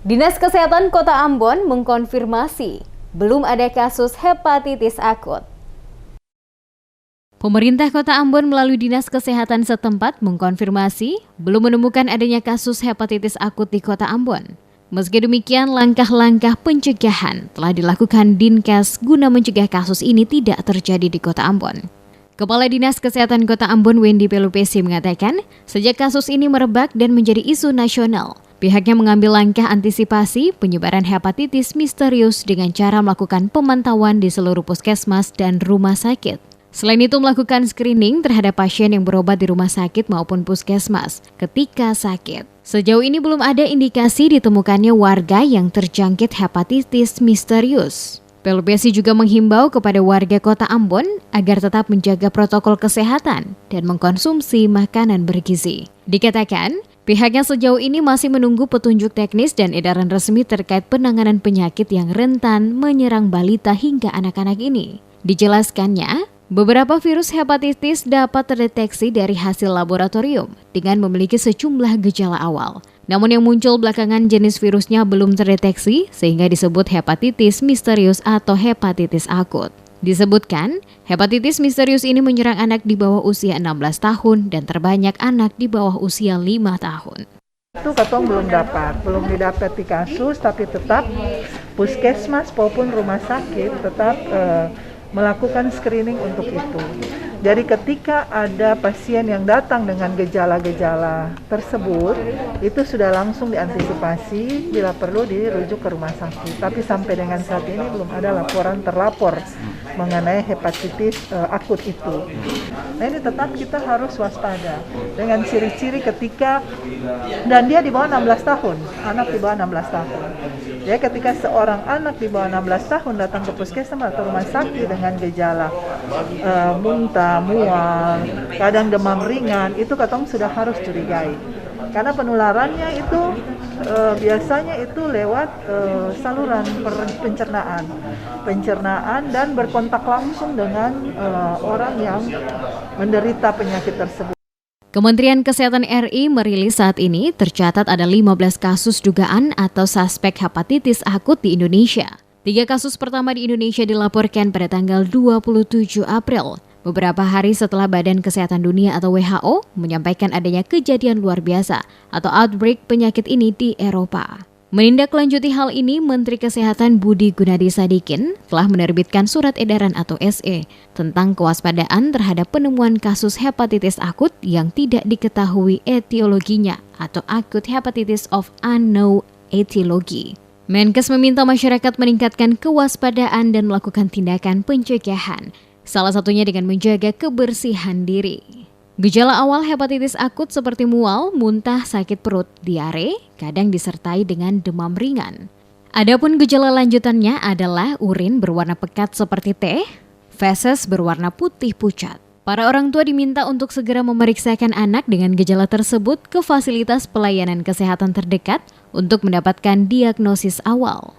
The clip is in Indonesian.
Dinas Kesehatan Kota Ambon mengkonfirmasi belum ada kasus hepatitis akut. Pemerintah Kota Ambon melalui Dinas Kesehatan setempat mengkonfirmasi belum menemukan adanya kasus hepatitis akut di Kota Ambon. Meski demikian, langkah-langkah pencegahan telah dilakukan Dinkes guna mencegah kasus ini tidak terjadi di Kota Ambon. Kepala Dinas Kesehatan Kota Ambon Wendy Pelupesi mengatakan, sejak kasus ini merebak dan menjadi isu nasional, pihaknya mengambil langkah antisipasi penyebaran hepatitis misterius dengan cara melakukan pemantauan di seluruh puskesmas dan rumah sakit. Selain itu melakukan screening terhadap pasien yang berobat di rumah sakit maupun puskesmas ketika sakit. Sejauh ini belum ada indikasi ditemukannya warga yang terjangkit hepatitis misterius. Pelupesi juga menghimbau kepada warga Kota Ambon agar tetap menjaga protokol kesehatan dan mengkonsumsi makanan bergizi. Dikatakan, pihaknya sejauh ini masih menunggu petunjuk teknis dan edaran resmi terkait penanganan penyakit yang rentan menyerang balita hingga anak-anak ini. Dijelaskannya, beberapa virus hepatitis dapat terdeteksi dari hasil laboratorium dengan memiliki sejumlah gejala awal. Namun yang muncul belakangan jenis virusnya belum terdeteksi sehingga disebut hepatitis misterius atau hepatitis akut. Disebutkan, hepatitis misterius ini menyerang anak di bawah usia 16 tahun dan terbanyak anak di bawah usia 5 tahun. Itu katong belum didapati kasus, tapi tetap puskesmas maupun rumah sakit tetap melakukan screening untuk itu. Jadi ketika ada pasien yang datang dengan gejala-gejala tersebut, itu sudah langsung diantisipasi, bila perlu dirujuk ke rumah sakit. Tapi sampai dengan saat ini belum ada laporan terlapor mengenai hepatitis akut itu. Nah ini tetap kita harus waspada dengan ciri-ciri ketika, dan dia di bawah 16 tahun, anak di bawah 16 tahun. Jadi ketika seorang anak di bawah 16 tahun datang ke puskesmas atau rumah sakit dengan gejala muntah, mual, kadang demam ringan, itu katong sudah harus curigai. Karena penularannya itu biasanya itu lewat saluran pencernaan dan berkontak langsung dengan orang yang menderita penyakit tersebut. Kementerian Kesehatan RI merilis saat ini tercatat ada 15 kasus dugaan atau suspek hepatitis akut di Indonesia. 3 kasus pertama di Indonesia dilaporkan pada tanggal 27 April, beberapa hari setelah Badan Kesehatan Dunia atau WHO menyampaikan adanya kejadian luar biasa atau outbreak penyakit ini di Eropa. Menindaklanjuti hal ini, Menteri Kesehatan Budi Gunadi Sadikin telah menerbitkan surat edaran atau SE tentang kewaspadaan terhadap penemuan kasus hepatitis akut yang tidak diketahui etiologinya atau acute hepatitis of unknown etiology. Menkes meminta masyarakat meningkatkan kewaspadaan dan melakukan tindakan pencegahan, salah satunya dengan menjaga kebersihan diri. Gejala awal hepatitis akut seperti mual, muntah, sakit perut, diare, kadang disertai dengan demam ringan. Adapun gejala lanjutannya adalah urin berwarna pekat seperti teh, feses berwarna putih pucat. Para orang tua diminta untuk segera memeriksakan anak dengan gejala tersebut ke fasilitas pelayanan kesehatan terdekat untuk mendapatkan diagnosis awal.